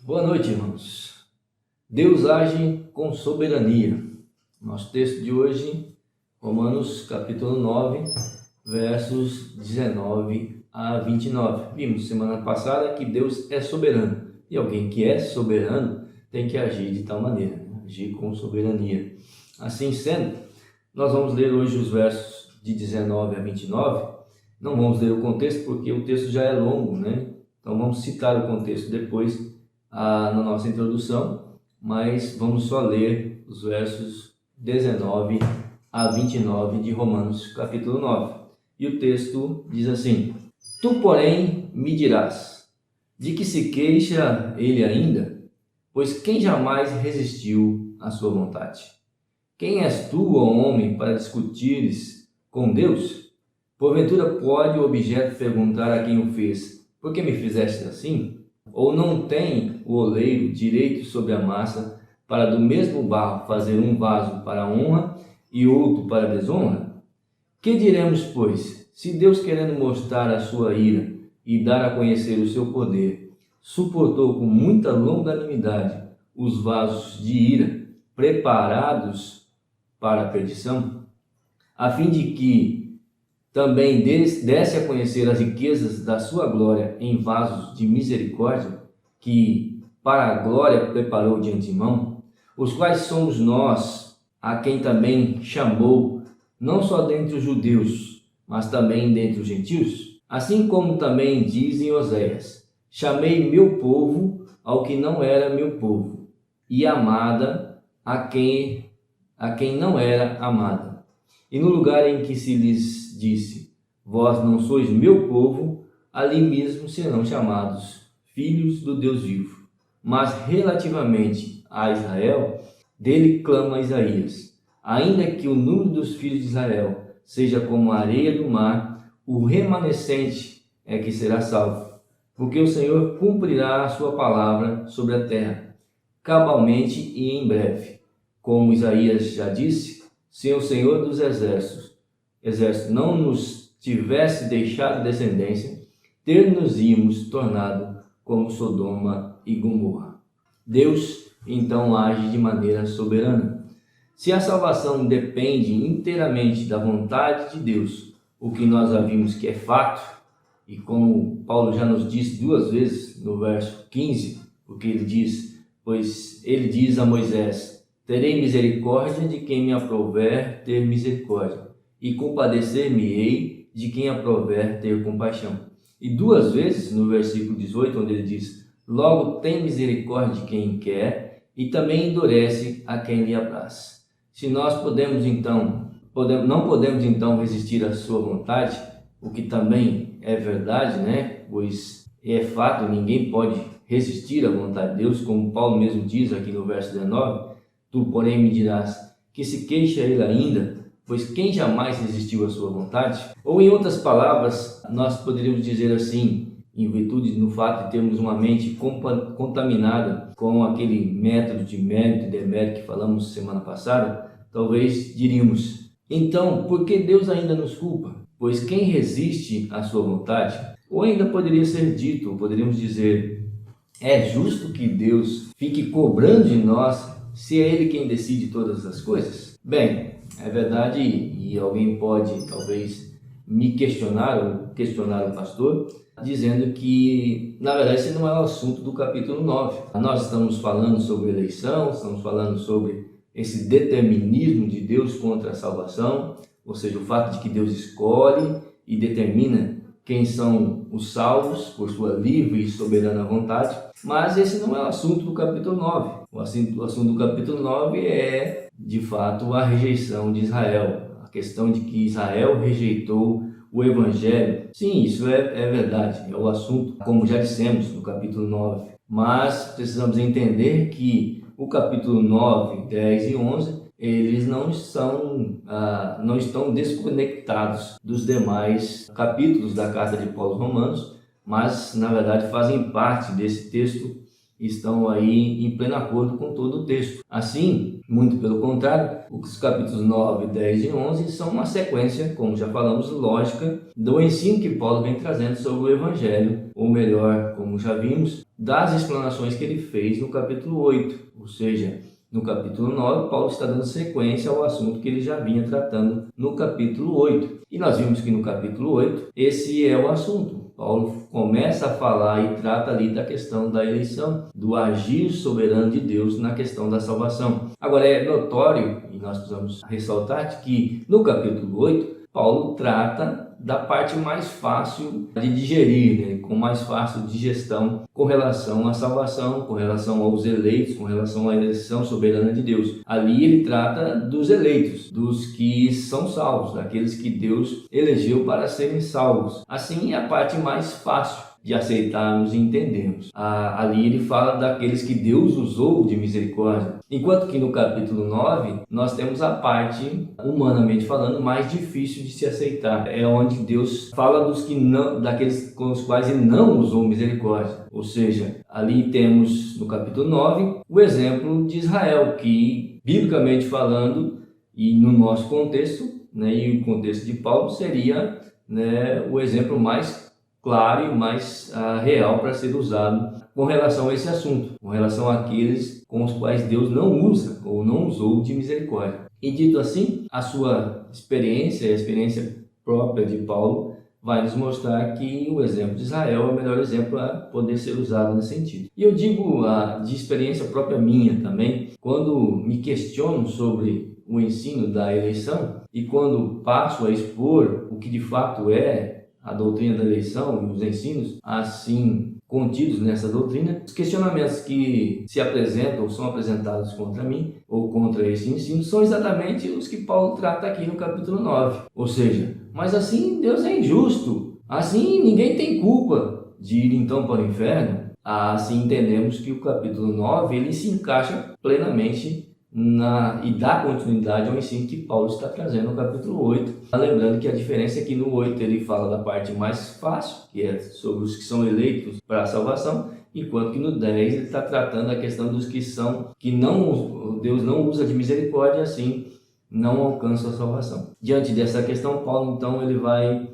Boa noite, irmãos. Deus age com soberania. Nosso texto de hoje, Romanos capítulo 9, versos 19 a 29. Vimos semana passada que Deus é soberano. E alguém que é soberano tem que agir de tal maneira, né? Agir com soberania. Assim sendo, nós vamos ler hoje os versos de 19 a 29. Não vamos ler o contexto porque o texto já é longo, né? Então vamos citar o contexto depois na nossa introdução, mas vamos só ler os versos 19 a 29 de Romanos capítulo 9. E o texto diz assim: Tu, porém, me dirás, de que se queixa ele ainda? Pois quem jamais resistiu à sua vontade? Quem és tu, ó homem, para discutires com Deus? Porventura pode o objeto perguntar a quem o fez: por que me fizeste assim? Ou não tem o oleiro direito sobre a massa para do mesmo barro fazer um vaso para a honra e outro para a desonra? Que diremos, pois, se Deus, querendo mostrar a sua ira e dar a conhecer o seu poder, suportou com muita longanimidade os vasos de ira preparados para a perdição, a fim de que também desse a conhecer as riquezas da sua glória em vasos de misericórdia, que para a glória preparou de antemão, os quais somos nós, a quem também chamou, não só dentre os judeus, mas também dentre os gentios? Assim como também diz em Oséias: chamei meu povo ao que não era meu povo, e amada a quem não era amada. E no lugar em que se lhes disse: vós não sois meu povo, ali mesmo serão chamados filhos do Deus vivo. Mas relativamente a Israel, dele clama Isaías: ainda que o número dos filhos de Israel seja como a areia do mar, o remanescente é que será salvo, porque o Senhor cumprirá a sua palavra sobre a terra, cabalmente e em breve. Como Isaías já disse: se o Senhor dos exércitos não nos tivesse deixado descendência, ter-nos-íamos tornado como Sodoma e Gomorra. Deus então age de maneira soberana. Se a salvação depende inteiramente da vontade de Deus, o que nós já vimos que é fato, e como Paulo já nos disse duas vezes no verso 15, porque ele diz: pois ele diz a Moisés: terei misericórdia de quem me aprouver ter misericórdia, e compadecer-me-ei de quem aprouver ter compaixão. E duas vezes no versículo 18, onde ele diz: logo tem misericórdia de quem quer, e também endurece a quem lhe apraz. Se nós não podemos então resistir à sua vontade, o que também é verdade, né? Pois é fato, ninguém pode resistir à vontade de Deus, como Paulo mesmo diz aqui no verso 19: tu, porém, me dirás, que se queixa ele ainda, pois quem jamais resistiu à sua vontade? Ou em outras palavras, nós poderíamos dizer assim, em virtude do fato de termos uma mente contaminada com aquele método de mérito e demérito que falamos semana passada, talvez diríamos: então, por que Deus ainda nos culpa? Pois quem resiste à sua vontade? Ou ainda poderia ser dito, poderíamos dizer: é justo que Deus fique cobrando de nós se é Ele quem decide todas as coisas? Bem, é verdade, e alguém pode talvez me questionar ou questionar o pastor, dizendo que na verdade esse não é o assunto do capítulo 9. Nós estamos falando sobre eleição, estamos falando sobre esse determinismo de Deus contra a salvação, ou seja, o fato de que Deus escolhe e determina quem são os salvos por sua livre e soberana vontade. Mas esse não é o assunto do capítulo 9. O assunto do capítulo 9 é, de fato, a rejeição de Israel. A questão de que Israel rejeitou o Evangelho. Sim, isso é verdade, é o assunto, como já dissemos no capítulo 9. Mas precisamos entender que o capítulo 9, 10 e 11, eles não estão desconectados dos demais capítulos da carta de Paulo aos Romanos, mas na verdade fazem parte desse texto estão aí em pleno acordo com todo o texto. Assim, muito pelo contrário, os capítulos 9, 10 e 11 são uma sequência, como já falamos, lógica do ensino que Paulo vem trazendo sobre o Evangelho, ou melhor, como já vimos, das explanações que ele fez no capítulo 8, ou seja, no capítulo 9, Paulo está dando sequência ao assunto que ele já vinha tratando no capítulo 8. E nós vimos que no capítulo 8, esse é o assunto. Paulo começa a falar e trata ali da questão da eleição, do agir soberano de Deus na questão da salvação. Agora é notório, e nós precisamos ressaltar, que no capítulo 8, Paulo trata da parte mais fácil de digerir, né? Com mais fácil digestão com relação à salvação, com relação aos eleitos, com relação à eleição soberana de Deus. Ali ele trata dos eleitos, dos que são salvos, daqueles que Deus elegeu para serem salvos. Assim é a parte mais fácil de aceitarmos e entendermos. Ali ele fala daqueles que Deus usou de misericórdia. Enquanto que no capítulo 9, nós temos a parte, humanamente falando, mais difícil de se aceitar. É onde Deus fala dos que não, daqueles com os quais ele não usou misericórdia. Ou seja, ali temos no capítulo 9 o exemplo de Israel, que, biblicamente falando, e no nosso contexto, né, e o contexto de Paulo, seria, né, o exemplo mais claro e mais real para ser usado com relação a esse assunto, com relação àqueles com os quais Deus não usa ou não usou de misericórdia. E dito assim, a sua experiência, a experiência própria de Paulo, vai nos mostrar que o exemplo de Israel é o melhor exemplo a poder ser usado nesse sentido. E eu digo de experiência própria minha também, quando me questiono sobre o ensino da eleição e quando passo a expor o que de fato é a doutrina da eleição e os ensinos assim contidos nessa doutrina, os questionamentos que se apresentam ou são apresentados contra mim ou contra esse ensino são exatamente os que Paulo trata aqui no capítulo 9. Ou seja, mas assim Deus é injusto, assim ninguém tem culpa de ir então para o inferno. Assim entendemos que o capítulo 9 ele se encaixa plenamente e dá continuidade ao ensino que Paulo está trazendo no capítulo 8. Lembrando que a diferença é que no 8 ele fala da parte mais fácil, que é sobre os que são eleitos para a salvação, enquanto que no 10 ele está tratando a questão dos que não, Deus não usa de misericórdia, assim não alcançam a salvação. Diante dessa questão, Paulo então ele vai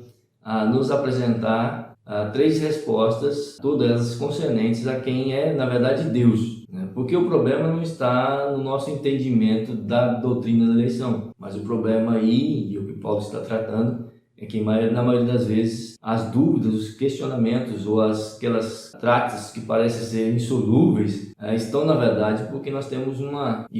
nos apresentar 3 respostas, todas elas concernentes a quem é na verdade Deus. Porque o problema não está no nosso entendimento da doutrina da eleição, mas o problema aí, e o que Paulo está tratando, é que na maioria das vezes as dúvidas, os questionamentos ou aquelas tratas que parecem ser insolúveis estão na verdade porque nós temos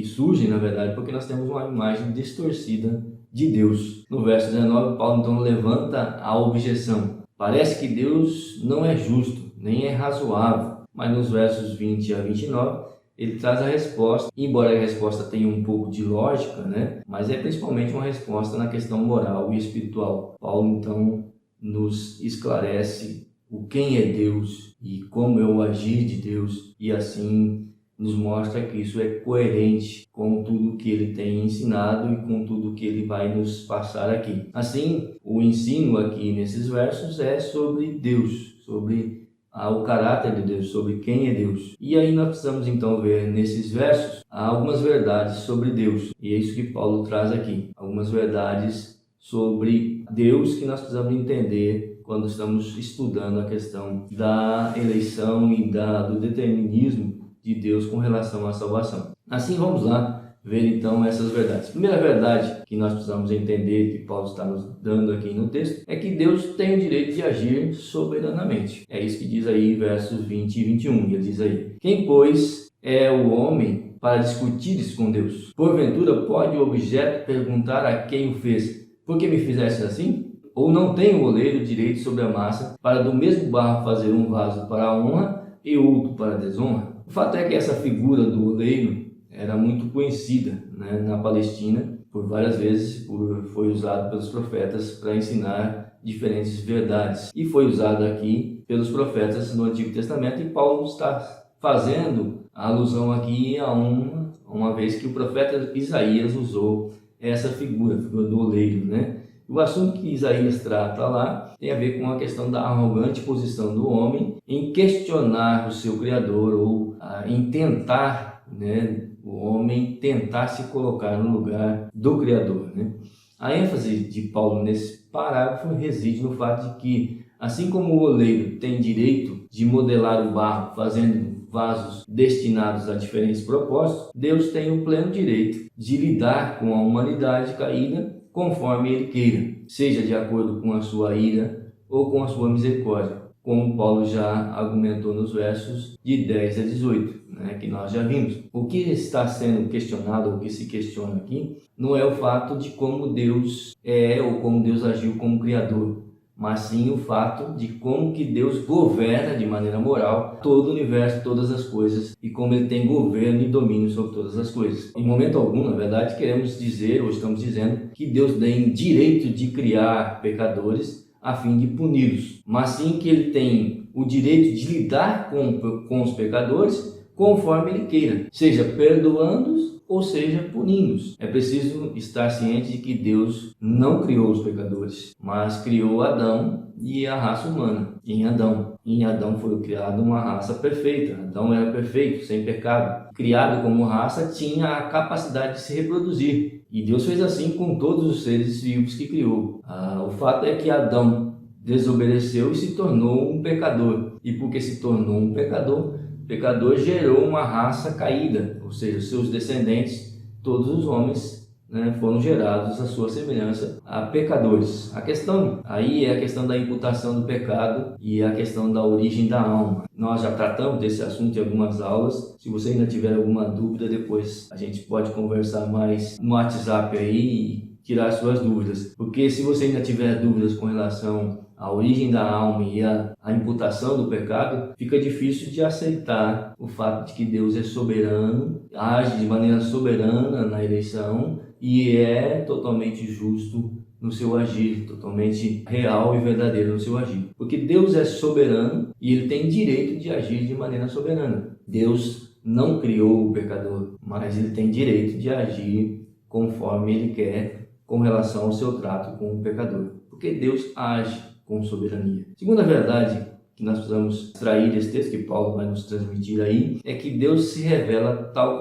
surgem na verdade porque nós temos uma imagem distorcida de Deus. No verso 19, Paulo então levanta a objeção. Parece que Deus não é justo, nem é razoável. Mas nos versos 20 a 29, ele traz a resposta, embora a resposta tenha um pouco de lógica, né? Mas é principalmente uma resposta na questão moral e espiritual. Paulo, então, nos esclarece o quem é Deus e como é o agir de Deus, e assim nos mostra que isso é coerente com tudo que ele tem ensinado e com tudo que ele vai nos passar aqui. Assim, o ensino aqui nesses versos é sobre Deus, sobre o caráter de Deus, sobre quem é Deus. E aí nós precisamos então ver nesses versos algumas verdades sobre Deus. E é isso que Paulo traz aqui. Algumas verdades sobre Deus que nós precisamos entender quando estamos estudando a questão da eleição e do determinismo de Deus com relação à salvação. Assim vamos lá ver então essas verdades. A primeira verdade que nós precisamos entender, que Paulo está nos dando aqui no texto, é que Deus tem o direito de agir soberanamente. É isso que diz aí versos 20 e 21. Ele diz aí: quem, pois, é o homem para discutires com Deus? Porventura pode o objeto perguntar a quem o fez: por que me fizeste assim? Ou não tem o oleiro direito sobre a massa para do mesmo barro fazer um vaso para a honra e outro para a desonra? O fato é que essa figura do oleiro era muito conhecida, né, na Palestina, por várias vezes foi usado pelos profetas para ensinar diferentes verdades. E foi usado aqui pelos profetas no Antigo Testamento, e Paulo está fazendo a alusão aqui a uma vez que o profeta Isaías usou essa figura, a figura do oleiro, né? O assunto que Isaías trata lá tem a ver com a questão da arrogante posição do homem em questionar o seu Criador ou em tentar, né, o homem tentar se colocar no lugar do Criador, né? A ênfase de Paulo nesse parágrafo reside no fato de que, assim como o oleiro tem direito de modelar o barro fazendo vasos destinados a diferentes propósitos, Deus tem o pleno direito de lidar com a humanidade caída conforme Ele queira, seja de acordo com a sua ira ou com a sua misericórdia, como Paulo já argumentou nos versos de 10 a 18, né, que nós já vimos. O que está sendo questionado, ou que se questiona aqui, não é o fato de como Deus é ou como Deus agiu como Criador, mas sim o fato de como que Deus governa de maneira moral todo o universo, todas as coisas, e como Ele tem governo e domínio sobre todas as coisas. Em momento algum, na verdade, queremos dizer, ou estamos dizendo, que Deus tem direito de criar pecadores a fim de puni-los, mas sim que Ele tem o direito de lidar com os pecadores conforme Ele queira, seja perdoando-os ou seja punindo-os. É preciso estar ciente de que Deus não criou os pecadores, mas criou Adão e a raça humana em Adão. Em Adão foi criada uma raça perfeita. Adão era perfeito, sem pecado. Criado como raça, tinha a capacidade de se reproduzir. E Deus fez assim com todos os seres vivos que criou. O fato é que Adão desobedeceu e se tornou um pecador. E porque se tornou um pecador gerou uma raça caída, ou seja, seus descendentes, todos os homens, né, foram gerados à sua semelhança a pecadores. A questão aí é a questão da imputação do pecado e a questão da origem da alma. Nós já tratamos desse assunto em algumas aulas. Se você ainda tiver alguma dúvida, depois a gente pode conversar mais no WhatsApp aí e tirar suas dúvidas. Porque se você ainda tiver dúvidas com relação à origem da alma e a imputação do pecado, fica difícil de aceitar o fato de que Deus é soberano, age de maneira soberana na eleição e é totalmente justo no seu agir, totalmente real e verdadeiro no seu agir. Porque Deus é soberano e Ele tem direito de agir de maneira soberana. Deus não criou o pecador, mas Ele tem direito de agir conforme Ele quer com relação ao seu trato com o pecador. Porque Deus age com soberania. Segunda verdade que nós precisamos extrair desse texto que Paulo vai nos transmitir aí, é que Deus se revela tal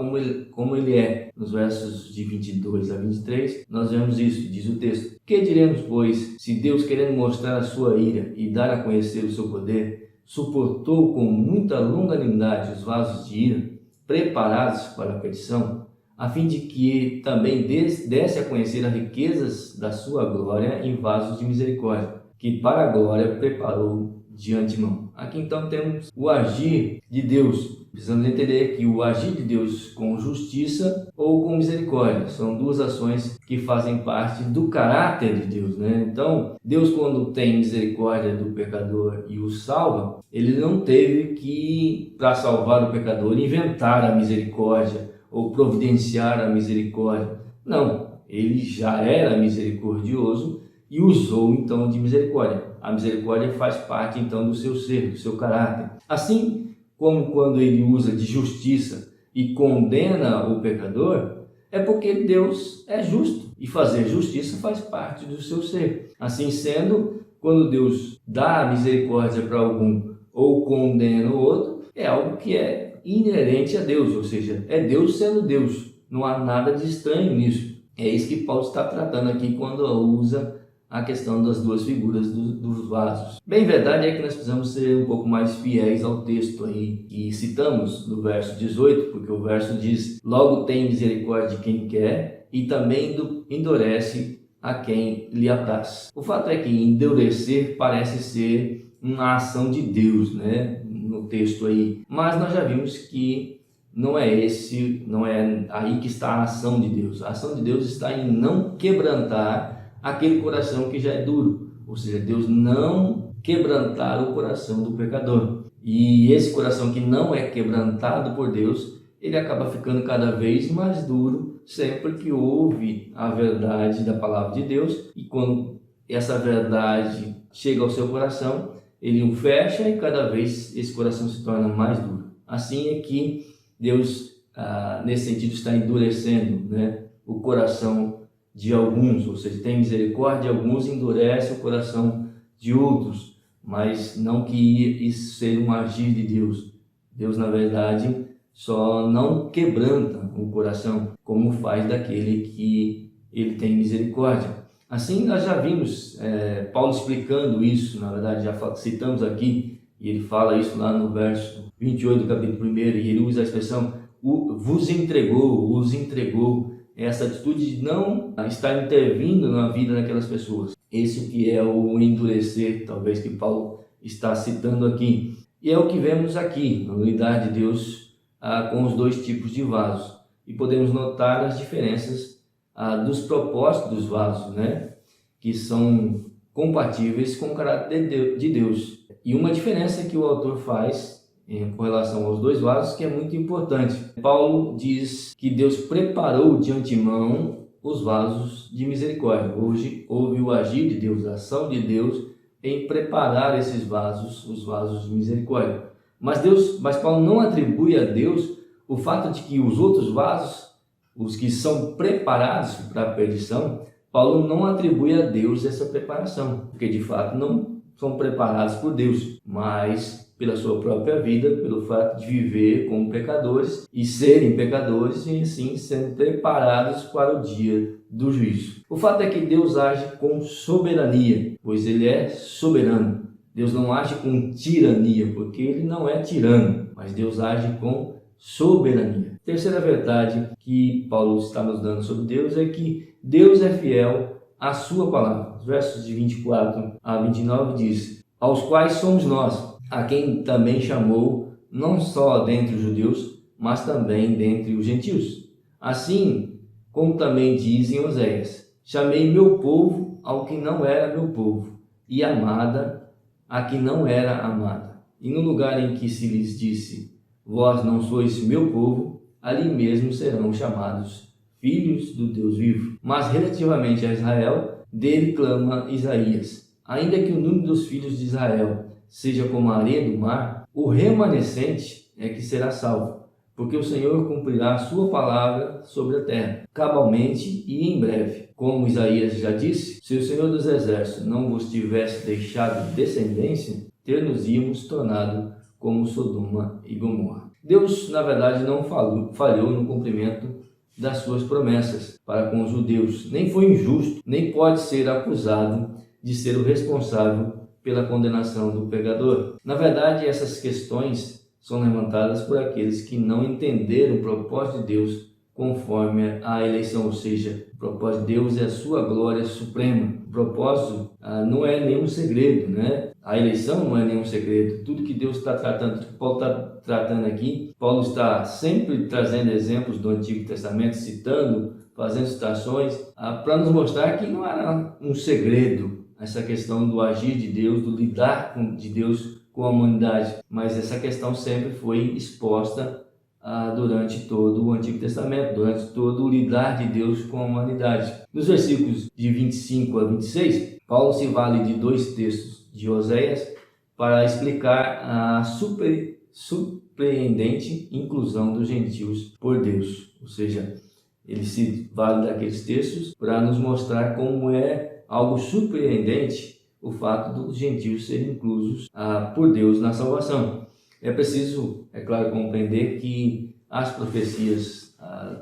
como ele é. Nos versos de 22 a 23, nós vemos isso, diz o texto. Que diremos, pois, se Deus, querendo mostrar a sua ira e dar a conhecer o seu poder, suportou com muita longanimidade os vasos de ira, preparados para a perdição, a fim de que também desse a conhecer as riquezas da sua glória em vasos de misericórdia, que para a glória preparou de antemão. Aqui então temos o agir de Deus. Precisamos entender que o agir de Deus com justiça ou com misericórdia são duas ações que fazem parte do caráter de Deus, né? Então, Deus, quando tem misericórdia do pecador e o salva, Ele não teve que, para salvar o pecador, inventar a misericórdia ou providenciar a misericórdia. Não, Ele já era misericordioso e usou então de misericórdia. A misericórdia faz parte então do seu ser, do seu caráter. Assim como quando Ele usa de justiça e condena o pecador, é porque Deus é justo e fazer justiça faz parte do seu ser. Assim sendo, quando Deus dá misericórdia para algum ou condena o outro, é algo que é inerente a Deus, ou seja, é Deus sendo Deus. Não há nada de estranho nisso. É isso que Paulo está tratando aqui quando usa a questão das duas figuras dos vasos. Bem, verdade é que nós precisamos ser um pouco mais fiéis ao texto aí que citamos no verso 18, porque o verso diz: logo tem misericórdia de quem quer e também endurece a quem lhe apraz. O fato é que endurecer parece ser uma ação de Deus, né, no texto aí, mas nós já vimos que não é aí que está a ação de Deus. A ação de Deus está em não quebrantar aquele coração que já é duro, ou seja, Deus não quebrantar o coração do pecador. E esse coração que não é quebrantado por Deus, ele acaba ficando cada vez mais duro sempre que ouve a verdade da palavra de Deus, e quando essa verdade chega ao seu coração, ele o fecha e cada vez esse coração se torna mais duro. Assim é que Deus, nesse sentido, está endurecendo, né, o coração de alguns, ou seja, tem misericórdia de alguns e endurece o coração de outros, mas não que isso seja um agir de Deus. Deus, na verdade, só não quebranta o coração, como faz daquele que ele tem misericórdia. Assim, nós já vimos Paulo explicando isso, na verdade, já citamos aqui, e ele fala isso lá no verso 28 do capítulo 1, e ele usa a expressão os entregou, essa atitude de não estar intervindo na vida daquelas pessoas. Esse que é o endurecer, talvez, que Paulo está citando aqui. E é o que vemos aqui, na unidade de Deus, com os dois tipos de vasos. E podemos notar as diferenças dos propósitos dos vasos, né? Que são compatíveis com o caráter de Deus. E uma diferença que o autor faz com relação aos dois vasos, que é muito importante. Paulo diz que Deus preparou de antemão os vasos de misericórdia. Hoje houve o agir de Deus, a ação de Deus em preparar esses vasos, os vasos de misericórdia. Mas Paulo não atribui a Deus o fato de que os outros vasos, os que são preparados para a perdição, Paulo não atribui a Deus essa preparação, porque de fato não são preparados por Deus, mas pela sua própria vida, pelo fato de viver como pecadores e serem pecadores e assim sendo preparados para o dia do juízo. O fato é que Deus age com soberania, pois Ele é soberano. Deus não age com tirania, porque Ele não é tirano, mas Deus age com soberania. Terceira verdade que Paulo está nos dando sobre Deus é que Deus é fiel à sua palavra. Os versos de 24 a 29 diz: aos quais somos nós, a quem também chamou, não só dentre os judeus, mas também dentre os gentios. Assim como também diz em Oséias: chamei meu povo ao que não era meu povo, e amada a que não era amada. E no lugar em que se lhes disse: vós não sois meu povo, ali mesmo serão chamados filhos do Deus vivo. Mas relativamente a Israel, dele clama Isaías: ainda que o número dos filhos de Israel seja como a areia do mar, o remanescente é que será salvo, porque o Senhor cumprirá a sua palavra sobre a terra, cabalmente e em breve. Como Isaías já disse: se o Senhor dos Exércitos não vos tivesse deixado descendência, ter-nos-íamos tornado como Sodoma e Gomorra. Deus, na verdade, não falhou no cumprimento das suas promessas para com os judeus, nem foi injusto, nem pode ser acusado de ser o responsável pela condenação do pecador. Na verdade, essas questões são levantadas por aqueles que não entenderam o propósito de Deus conforme a eleição, ou seja, o propósito de Deus é a sua glória suprema. O propósito não é nenhum segredo, né? A eleição não é nenhum segredo. Tudo que Deus está tratando, tudo que Paulo está tratando aqui, Paulo está sempre trazendo exemplos do Antigo Testamento, citando, fazendo citações, para nos mostrar que não era um segredo essa questão do agir de Deus, do lidar de Deus com a humanidade, mas essa questão sempre foi exposta durante todo o Antigo Testamento, durante todo o lidar de Deus com a humanidade. Nos versículos de 25 a 26, Paulo se vale de dois textos de Oséias para explicar a surpreendente inclusão dos gentios por Deus, ou seja, ele se vale daqueles textos para nos mostrar como é algo surpreendente o fato dos gentios serem inclusos por Deus na salvação. É preciso, é claro, compreender que as profecias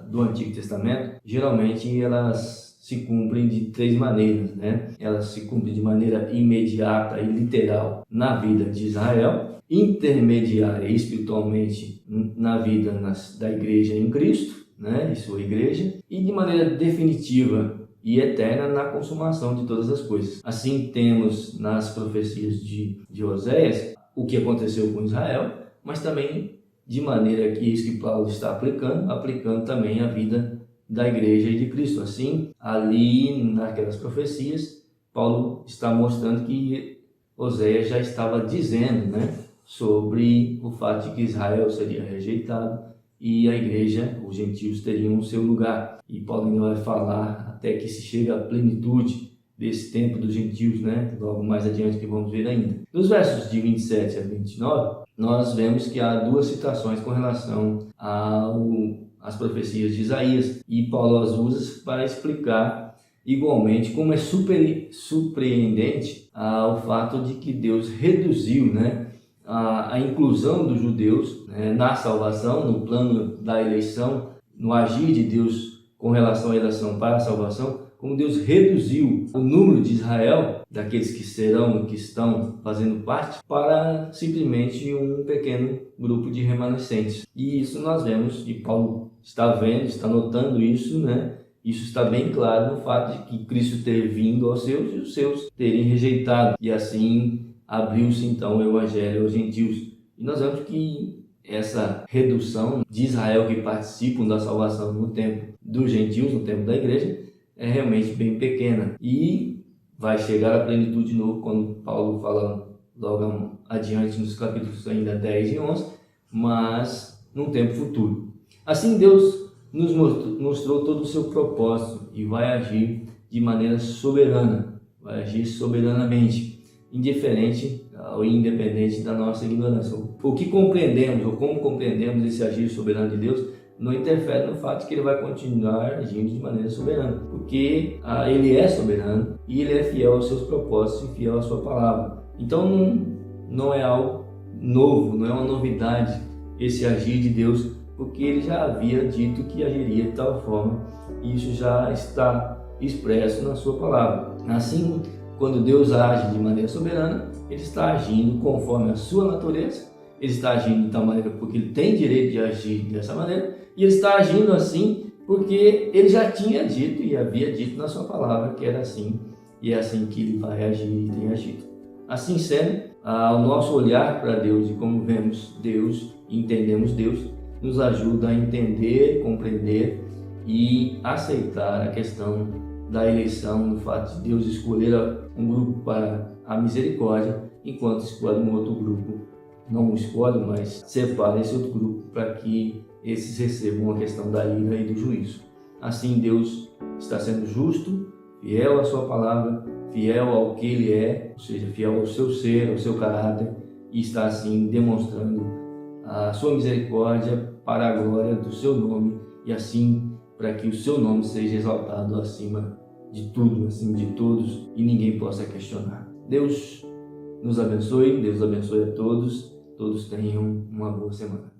do Antigo Testamento, geralmente elas se cumprem de três maneiras, né? Elas se cumprem de maneira imediata e literal na vida de Israel, intermediária espiritualmente na vida da igreja em Cristo, né? E sua igreja, e de maneira definitiva e eterna na consumação de todas as coisas. Assim temos nas profecias de Oséias o que aconteceu com Israel, mas também de maneira que isso que Paulo está aplicando também a vida da igreja e de Cristo. Assim, ali naquelas profecias, Paulo está mostrando que Oséias já estava dizendo, né, sobre o fato de que Israel seria rejeitado e a igreja, os gentios, teriam o seu lugar. E Paulo ainda vai falar até que se chegue à plenitude desse tempo dos gentios, né? Logo mais adiante que vamos ver ainda. Nos versos de 27 a 29, nós vemos que há duas citações com relação às profecias de Isaías, e Paulo as usa para explicar Igualmente, como é surpreendente o fato de que Deus reduziu, né, a inclusão dos judeus, né, na salvação, no plano da eleição, no agir de Deus com relação à eleição para a salvação, como Deus reduziu o número de Israel, daqueles que serão, que estão fazendo parte, para simplesmente um pequeno grupo de remanescentes. E isso nós vemos, e Paulo está vendo, está notando isso, né? Isso está bem claro no fato de que Cristo ter vindo aos seus e os seus terem rejeitado. E assim abriu-se então o evangelho aos gentios. E nós vemos que essa redução de Israel que participam da salvação no tempo dos gentios, no tempo da igreja, é realmente bem pequena. E vai chegar à plenitude de novo quando Paulo fala logo adiante nos capítulos ainda 10 e 11, mas num tempo futuro. Assim Deus nos mostrou todo o seu propósito e vai agir de maneira soberana, vai agir soberanamente, indiferente ou independente da nossa ignorância. O que compreendemos ou como compreendemos esse agir soberano de Deus não interfere no fato de que ele vai continuar agindo de maneira soberana, porque ele é soberano e ele é fiel aos seus propósitos e fiel à sua palavra. Então não é algo novo, não é uma novidade esse agir de Deus, porque ele já havia dito que agiria de tal forma, e isso já está expresso na sua palavra. Assim, quando Deus age de maneira soberana, ele está agindo conforme a sua natureza, ele está agindo de tal maneira porque ele tem direito de agir dessa maneira, e ele está agindo assim porque ele já tinha dito e havia dito na sua palavra que era assim, e é assim que ele vai agir e tem agido. Assim sendo, o nosso olhar para Deus e como vemos Deus e entendemos Deus, nos ajuda a entender, compreender e aceitar a questão da eleição, no fato de Deus escolher um grupo para a misericórdia, enquanto escolhe um outro grupo. Não escolhe, mas separa esse outro grupo para que esses recebam a questão da ira e do juízo. Assim Deus está sendo justo, fiel à sua palavra, fiel ao que Ele é, ou seja, fiel ao seu ser, ao seu caráter, e está assim demonstrando a sua misericórdia para a glória do seu nome, e assim para que o seu nome seja exaltado acima de tudo, acima de todos, e ninguém possa questionar. Deus nos abençoe, Deus abençoe a todos, todos tenham uma boa semana.